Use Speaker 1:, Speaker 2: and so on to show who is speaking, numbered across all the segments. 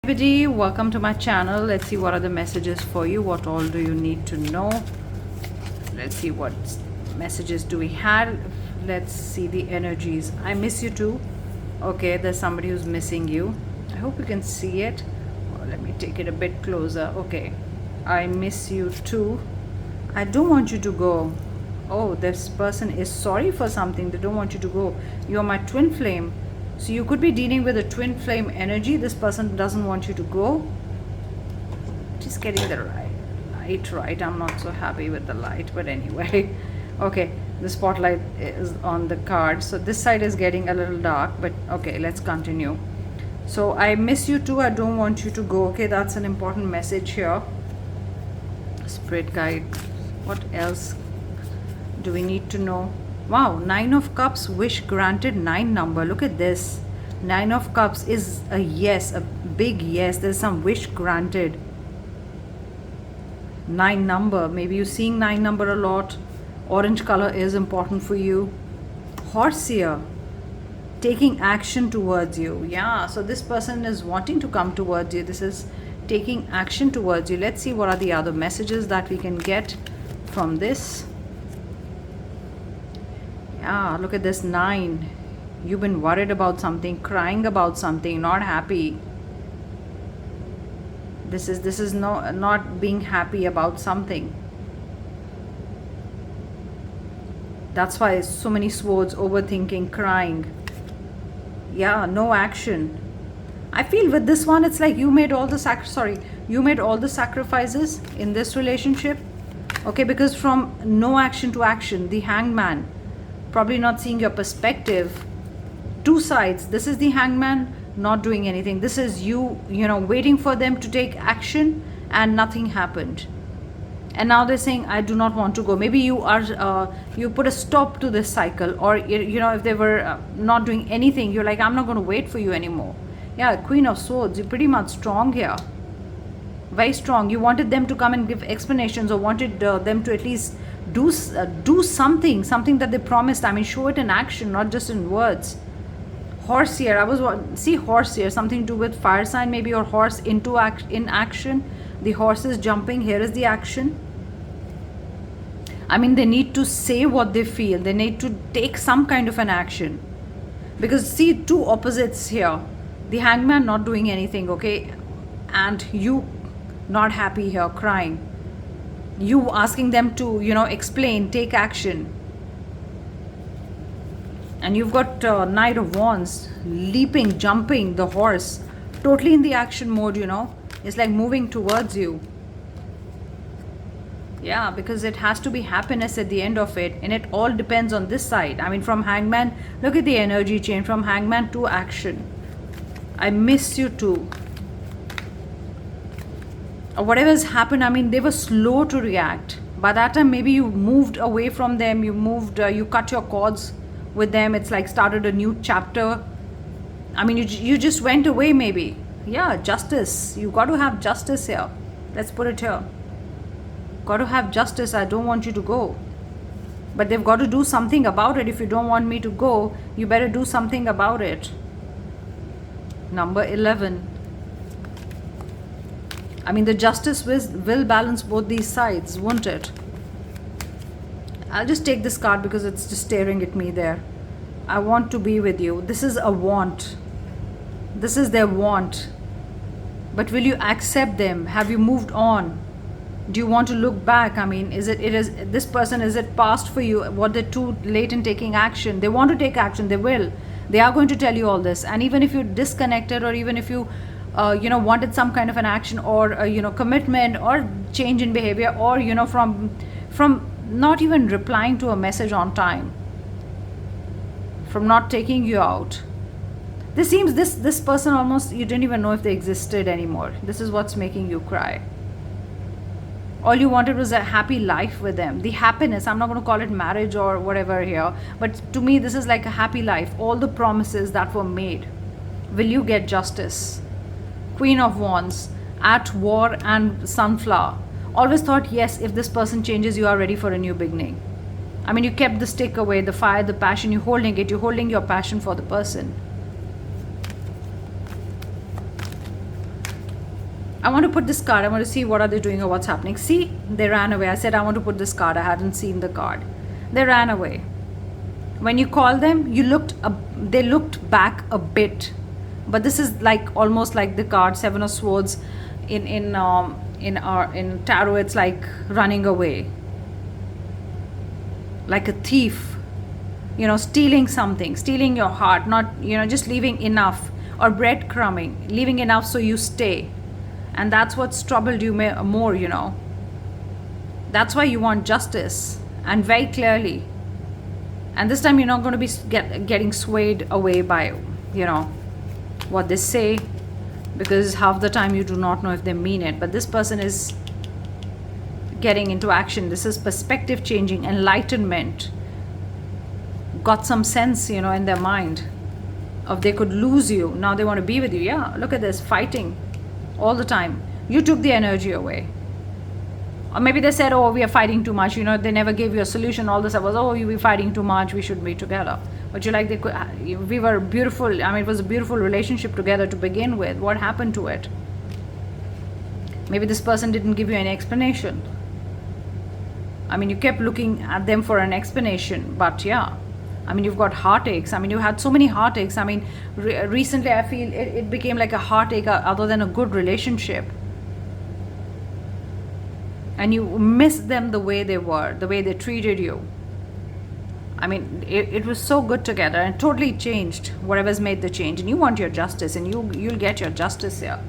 Speaker 1: Everybody, welcome to my channel. Let's see what are the messages for you. What all do you need to know? Let's see what messages do we have. Let's see the energies. I miss you too. Okay, there's somebody who's missing you. I hope you can see it. Oh, let me take it a bit closer. Okay, I miss you too. I don't want you to go. Oh, this person is sorry for something. They don't want you to go. You're my twin flame. So you could be dealing with a twin flame energy. This person doesn't want you to go. Just getting the light right. I'm not so happy with the light, but anyway. Okay, the spotlight is on the card. So this side is getting a little dark, but okay, let's continue. So I miss you too. I don't want you to go. Okay, that's an important message here. Spirit guide. What else do we need to know? Wow, 9 of Cups, wish granted, 9 number. Look at this. 9 of Cups is a yes, a big yes. There's some wish granted. 9 number. Maybe you're seeing 9 number a lot. Orange color is important for you. Horse here. Taking action towards you. Yeah, so this person is wanting to come towards you. This is taking action towards you. Let's see what are the other messages that we can get from this. Yeah, look at this 9. You've been worried about something, crying about something, not happy. This is not being happy about something. That's why so many swords, overthinking, crying. Yeah, no action. I feel with this one, it's like you made all the sacrifices in this relationship. Okay, because from no action to action, the Hangman. Probably not seeing your perspective. Two sides. This is the Hangman not doing anything. This is you waiting for them to take action and nothing happened. And now they're saying, I do not want to go. Maybe you are you put a stop to this cycle, or if they were not doing anything, you're like, I'm not going to wait for you anymore. Yeah, Queen of Swords. You're pretty much strong here. Very strong. You wanted them to come and give explanations, or wanted them to at least do something that they promised. I mean, show it in action, not just in words. Horse here. See horse here. Something to do with fire sign, maybe, or horse in action. The horse is jumping. Here is the action. I mean, they need to say what they feel. They need to take some kind of an action. Because see, two opposites here. The Hangman not doing anything, okay? And you not happy here, crying. You asking them to, explain, take action. And you've got Knight of Wands, leaping, jumping, the horse. Totally in the action mode, It's like moving towards you. Yeah, because it has to be happiness at the end of it. And it all depends on this side. I mean, from Hangman, look at the energy change. From Hangman to action. I miss you too. Or whatever has happened, I mean, they were slow to react. By that time, maybe you moved away from them. You cut your cords with them. It's like started a new chapter. I mean, you just went away maybe. Yeah, justice. You got to have justice here. Let's put it here. Got to have justice. I don't want you to go. But they've got to do something about it. If you don't want me to go, you better do something about it. Number 11. I mean, the justice will balance both these sides, won't it? I'll just take this card because it's just staring at me there. I want to be with you. This is a want. This is their want. But will you accept them? Have you moved on? Do you want to look back? I mean, is this person, is it past for you? What they're too late in taking action? They want to take action. They will. They are going to tell you all this. And even if you're disconnected, or even if you wanted some kind of an action, or commitment, or change in behavior, or from not even replying to a message on time, from not taking you out. This seems this person almost, you didn't even know if they existed anymore. This is what's making you cry. All you wanted was a happy life with them. The happiness, I'm not going to call it marriage or whatever here, but to me this is like a happy life. All the promises that were made. Will you get justice? Queen of Wands, at war and sunflower. Always thought, yes, if this person changes, you are ready for a new beginning. I mean, you kept the stick away, the fire, the passion, you're holding your passion for the person. I want to put this card. I want to see what are they doing or what's happening. See, they ran away. I said I want to put this card. I hadn't seen the card. They ran away. When you call them, they looked back a bit, but this is like almost like the card Seven of Swords in tarot. It's like running away, like a thief, stealing something, stealing your heart, not just leaving enough, or breadcrumbing, leaving enough so you stay. And that's what's troubled you more. That's why you want justice, and very clearly. And this time you're not going to be getting swayed away by, what they say, because half the time you do not know if they mean it. But this person is getting into action. This is perspective changing, enlightenment. Got some sense, in their mind of they could lose you. Now they want to be with you. Yeah, look at this, fighting all the time. You took the energy away. Or maybe they said, oh, we are fighting too much. They never gave you a solution. All this was, oh, you were fighting too much. We should be together. But we were beautiful. It was a beautiful relationship together to begin with. What happened to it? Maybe this person didn't give you any explanation. You kept looking at them for an explanation. But yeah, you've got heartaches. You had so many heartaches. Recently I feel it became like a heartache other than a good relationship. And you miss them the way they were, the way they treated you. It was so good together, and totally changed, whatever's made the change. And you want your justice, and you'll get your justice here.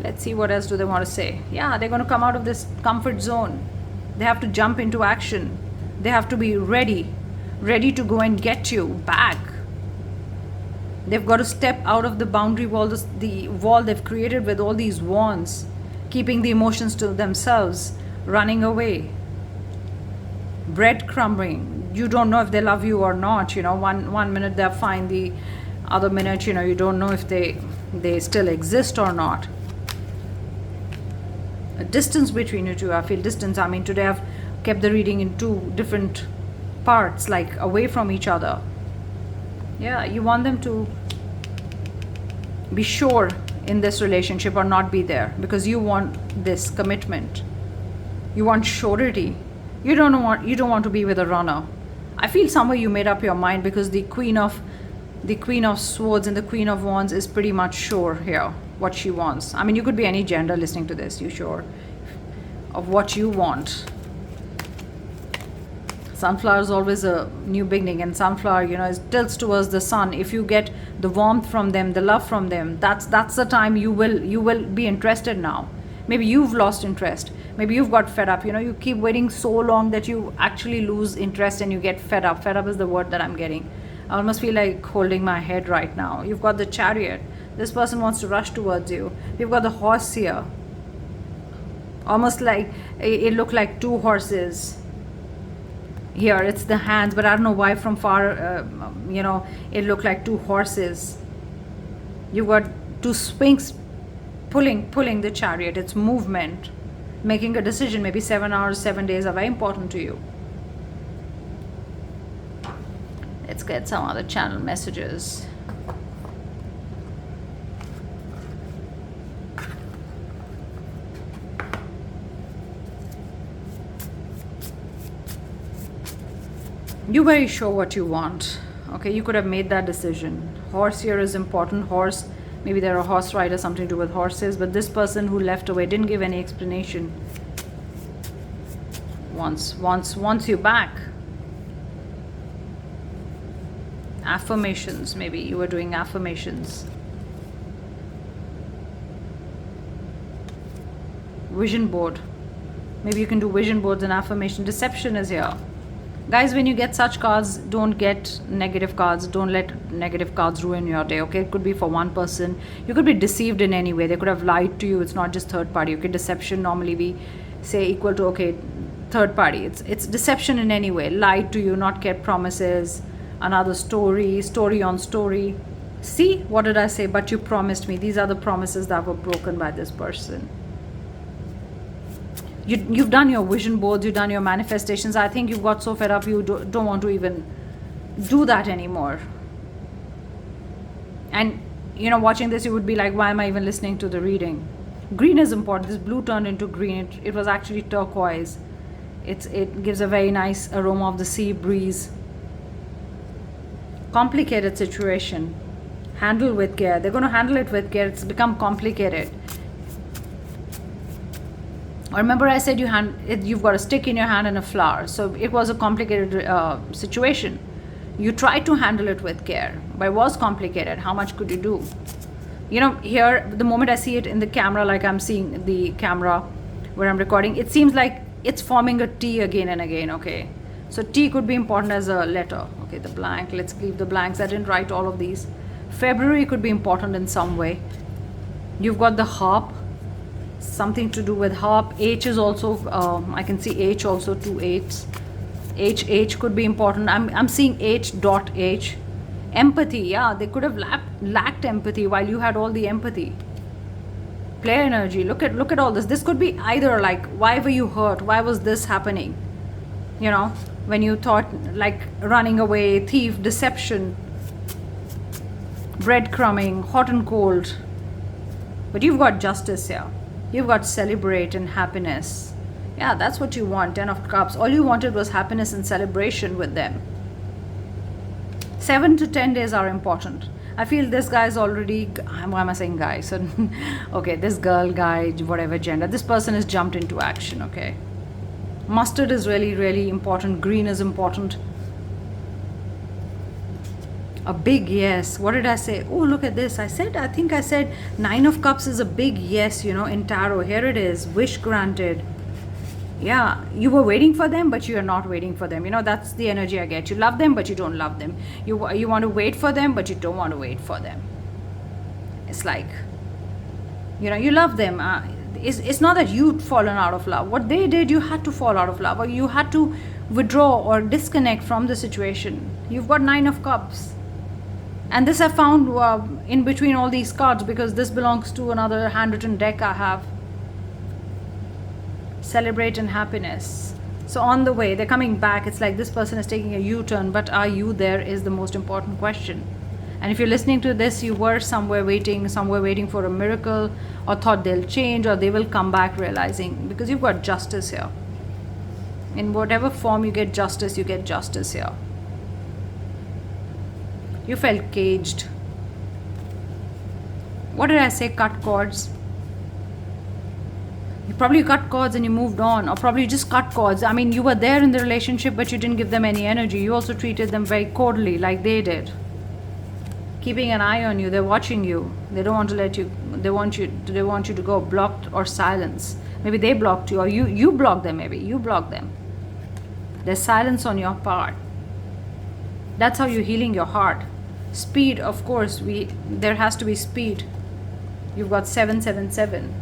Speaker 1: Let's see what else do they want to say. Yeah, they're going to come out of this comfort zone. They have to jump into action. They have to be ready to go and get you back. They've got to step out of the boundary wall, the wall they've created with all these wands, keeping the emotions to themselves, running away, breadcrumbing. You don't know if they love you or not. One minute they're fine, the other minute, you don't know if they still exist or not. A distance between you two. I feel distance. Today I've kept the reading in two different parts, like away from each other. Yeah, you want them to be sure in this relationship or not be there, because you want this commitment. You want surety. You don't want to be with a runner. I feel somewhere you made up your mind, because the Queen of Swords and the Queen of Wands is pretty much sure here what she wants. You could be any gender listening to this. You sure of what you want. Sunflower is always a new beginning, and sunflower, it tilts towards the sun. If you get the warmth from them, the love from them, that's the time you will be interested now. Maybe you've lost interest. Maybe you've got fed up. You keep waiting so long that you actually lose interest and you get fed up. Fed up is the word that I'm getting. I almost feel like holding my head right now. You've got the Chariot. This person wants to rush towards you. You've got the Horse here. Almost like it looked like two horses. Here it's the hands, but I don't know why from far, it looked like two horses. You've got two Sphinx pulling the Chariot. It's movement, making a decision. Maybe 7 hours, 7 days are very important to you. Let's get some other channel messages. You're very sure what you want. Okay, you could have made that decision. Horse here is important. Horse, maybe they're a horse rider, something to do with horses. But this person who left away didn't give any explanation. Wants you back. Affirmations, maybe you were doing affirmations. Vision board. Maybe you can do vision boards and affirmation. Deception is here. Guys, when you get such cards, don't get negative cards. Don't let negative cards ruin your day, okay? It could be for one person. You could be deceived in any way. They could have lied to you. It's not just third party, okay? Deception, normally we say equal to, okay, third party. It's deception in any way. Lied to you, not kept promises. Another story on story. See, what did I say? But you promised me. These are the promises that were broken by this person. You've done your vision boards, you've done your manifestations. I think you've got so fed up you don't want to even do that anymore. And you know, watching this, you would be like, why am I even listening to the reading? Green is important. This blue turned into green. It was actually turquoise. It gives a very nice aroma of the sea breeze. Complicated situation. Handle with care. They're going to handle it with care. It's become complicated. Remember I said you've got a stick in your hand and a flower. So it was a complicated situation. You tried to handle it with care, but it was complicated. How much could you do? You know, here, the moment I see it in the camera, like I'm seeing the camera where I'm recording, it seems like it's forming a T again and again, okay? So T could be important as a letter. Okay, the blank, let's leave the blanks. I didn't write all of these. February could be important in some way. You've got the harp, something to do with harp. H is also, I can see H also, 2 8s. H could be important. I'm seeing H.H. Empathy, yeah, they could have lacked empathy while you had all the empathy. Player energy, look at all this. This could be either like, why were you hurt? Why was this happening? You know, when you thought like running away, thief, deception, breadcrumbing, hot and cold. But you've got justice here. You've got celebrate and happiness. Yeah, that's what you want. 10 of Cups. All you wanted was happiness and celebration with them. 7 to 10 days are important. I feel this guy is already, why am I saying guy? So, okay, this girl, guy, whatever gender, this person has jumped into action, okay? Mustard is really, really important. Green is important. A big yes. What did I say? Oh, look at this. I think I said 9 of Cups is a big yes, you know, in tarot. Here it is. Wish granted. Yeah, you were waiting for them, but you are not waiting for them. You know, that's the energy I get. You love them, but you don't love them. You want to wait for them, but you don't want to wait for them. It's like, you know, you love them. It's not that you've fallen out of love. What they did, you had to fall out of love, or you had to withdraw or disconnect from the situation. You've got 9 of Cups. And this I found in between all these cards, because this belongs to another handwritten deck I have. Celebrate and happiness. So on the way, they're coming back. It's like this person is taking a U-turn, but are you there is the most important question. And if you're listening to this, you were somewhere waiting for a miracle, or thought they'll change, or they will come back realizing, because you've got justice here. In whatever form you get justice here. You felt caged. What did I say? Cut cords. You probably cut cords and you moved on, or probably you just cut cords. I mean, you were there in the relationship, but you didn't give them any energy. You also treated them very coldly, like they did. Keeping an eye on you. They're watching you. They don't want to let you. They want you to go blocked or silence. Maybe they blocked you, or you blocked them. Maybe you blocked them. There's silence on your part. That's how you're healing your heart. Speed, of course. There has to be speed. You've got 777.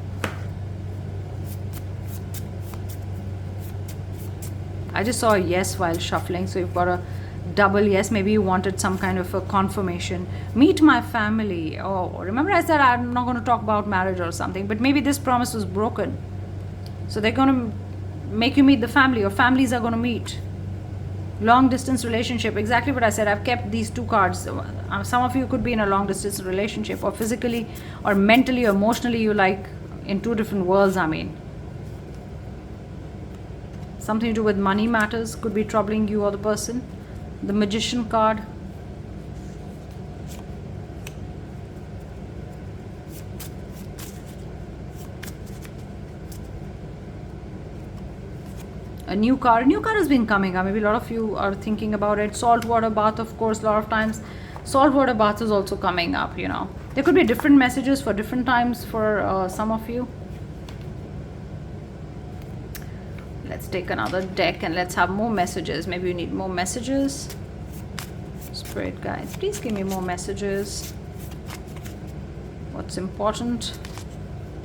Speaker 1: I just saw a yes while shuffling, so you've got a double yes. Maybe you wanted some kind of a confirmation. Meet my family. Oh, remember I said I'm not going to talk about marriage or something, but maybe this promise was broken. So they're going to make you meet the family, or families are going to meet. Long distance relationship, exactly what I said. I've kept these 2 cards. Some of you could be in a long distance relationship, or physically or mentally or emotionally you like in 2 different worlds. I mean, something to do with money matters could be troubling you or the person. The Magician card. A new car has been coming up. Maybe a lot of you are thinking about it. Saltwater bath, of course. A lot of times saltwater bath is also coming up, you know. There could be different messages for different times for some of you. Let's take another deck and let's have more messages. Maybe you need more messages. Spirit guides, please give me more messages. What's important?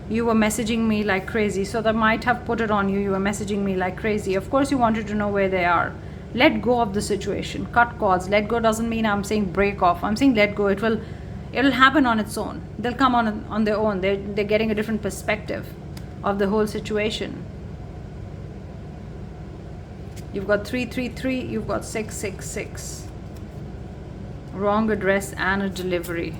Speaker 1: You were messaging me like crazy, so that might have put it on you. You were messaging me like crazy. Of course you wanted to know where they are. Let go of the situation. Cut cords. Let go doesn't mean I'm saying break off. I'm saying let go. It'll happen on its own. They'll come on their own. They're getting a different perspective of the whole situation. You've got 333. You've got 666. Wrong address and a delivery.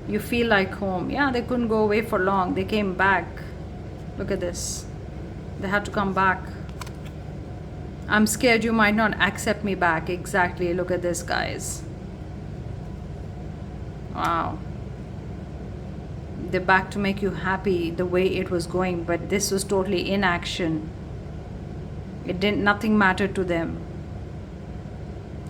Speaker 1: You feel like home. Yeah, they couldn't go away for long. They came back. Look at this. They had to come back. I'm scared you might not accept me back. Exactly. Look at this, guys. Wow. They're back to make you happy the way it was going, but this was totally inaction. It didn't, nothing mattered to them.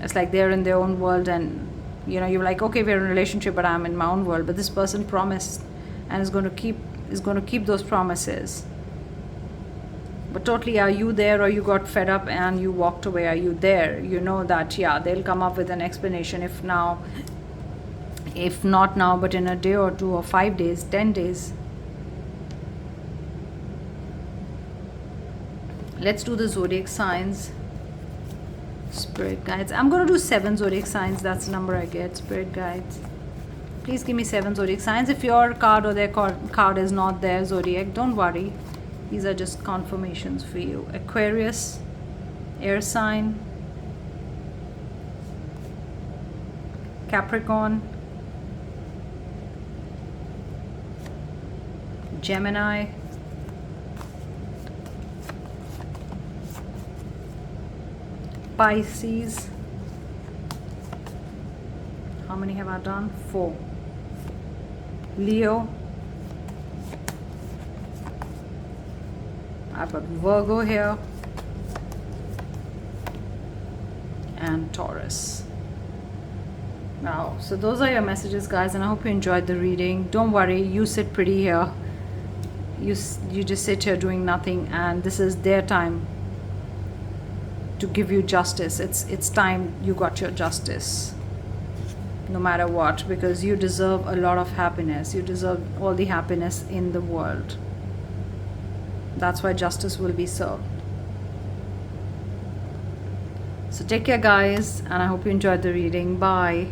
Speaker 1: It's like they're in their own world, and you know, you're like, okay, we're in a relationship, but I'm in my own world. But this person promised and is going to keep those promises. But totally, are you there, or you got fed up and you walked away? Are you there? You know that, yeah, they'll come up with an explanation, if not now, but in a day or two, or 5 days, 10 days. Let's do the zodiac signs. Spirit guides. I'm going to do 7 zodiac signs. That's the number I get. Spirit guides. Please give me 7 zodiac signs. If your card or their card is not there, zodiac, don't worry. These are just confirmations for you. Aquarius, air sign. Capricorn. Gemini. Pisces. How many have I done? 4. Leo. I've got Virgo here. And Taurus. Now, so those are your messages, guys, and I hope you enjoyed the reading. Don't worry, you sit pretty here. You just sit here doing nothing, and this is their time to give you justice. It's time you got your justice, no matter what, because you deserve a lot of happiness. You deserve all the happiness in the world. That's why justice will be served. So take care, guys, and I hope you enjoyed the reading. Bye.